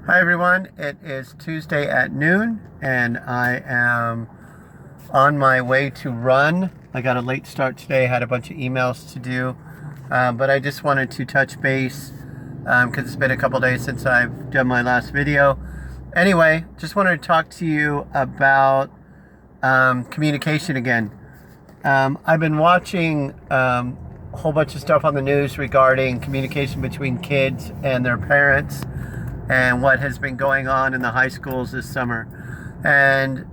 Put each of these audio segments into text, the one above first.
Hi everyone, it is Tuesday at noon and I am on my way to run. I got a late start today, had a bunch of emails to do, but I just wanted to touch base because it's been a couple days since I've done my last video. Anyway, just wanted to talk to you about communication again. I've been watching a whole bunch of stuff on the news regarding communication between kids and their parents, and what has been going on in the high schools this summer,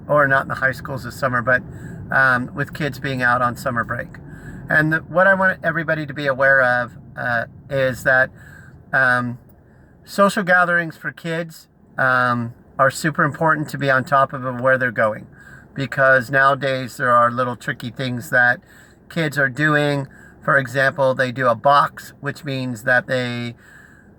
or not in the high schools this summer, but with kids being out on summer break. And what I want everybody to be aware of is that social gatherings for kids are super important to be on top of where they're going, because nowadays there are little tricky things that kids are doing. For example, they do a box, which means that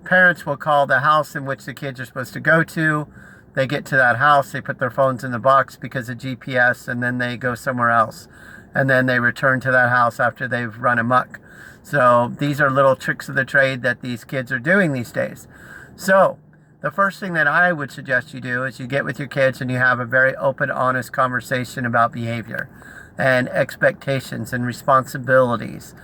parents will call the house in which the kids are supposed to go to. They get to that house, they put their phones in the box because of GPS, and then they go somewhere else. And then they return to that house after they've run amok. So these are little tricks of the trade that these kids are doing these days. So the first thing that I would suggest you do is you get with your kids and you have a very open, honest conversation about behavior and expectations and responsibilities.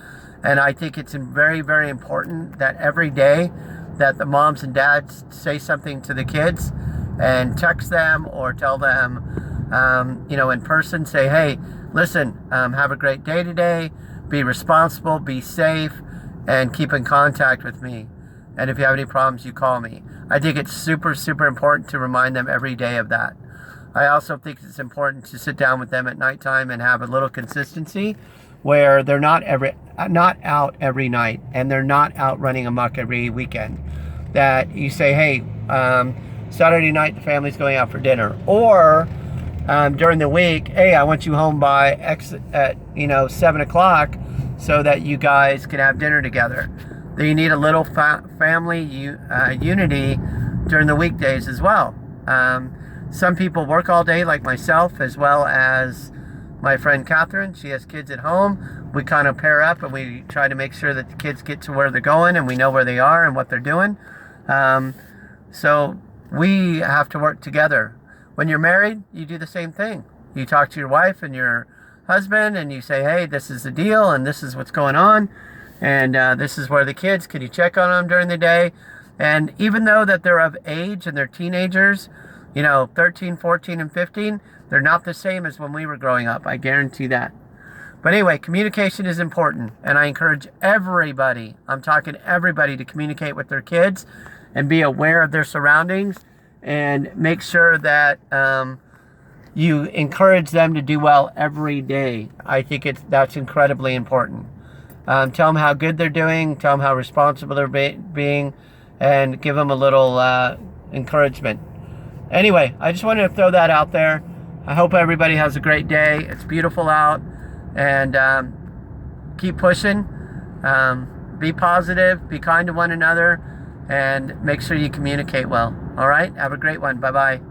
And I think it's very, very important that every day that the moms and dads say something to the kids and text them or tell them, in person, say, hey, listen, have a great day today, be responsible, be safe, and keep in contact with me. And if you have any problems, you call me. I think it's super, super important to remind them every day of that. I also think it's important to sit down with them at nighttime and have a little consistency where they're not out every night and they're not out running amok every weekend. That you say, hey, Saturday night the family's going out for dinner, or during the week, hey, I want you home by X at 7 o'clock so that you guys can have dinner together. Then you need a little family unity during the weekdays as well. Some people work all day, like myself, as well as my friend Catherine. She has kids at home. We kind of pair up and we try to make sure that the kids get to where they're going and we know where they are and what they're doing. So we have to work together. When you're married, you do the same thing. You talk to your wife and your husband and you say, hey, this is the deal and this is what's going on. And this is where the kids, can you check on them during the day? And even though that they're of age and they're teenagers, 13, 14, and 15, they're not the same as when we were growing up. I guarantee that. But anyway, communication is important. And I encourage everybody, I'm talking everybody, to communicate with their kids and be aware of their surroundings and make sure that you encourage them to do well every day. I think that's incredibly important. Tell them how good they're doing, tell them how responsible they're being, and give them a little encouragement. Anyway, I just wanted to throw that out there. I hope everybody has a great day. It's beautiful out, and keep pushing. Be positive, be kind to one another, and make sure you communicate well. All right, have a great one. Bye-bye.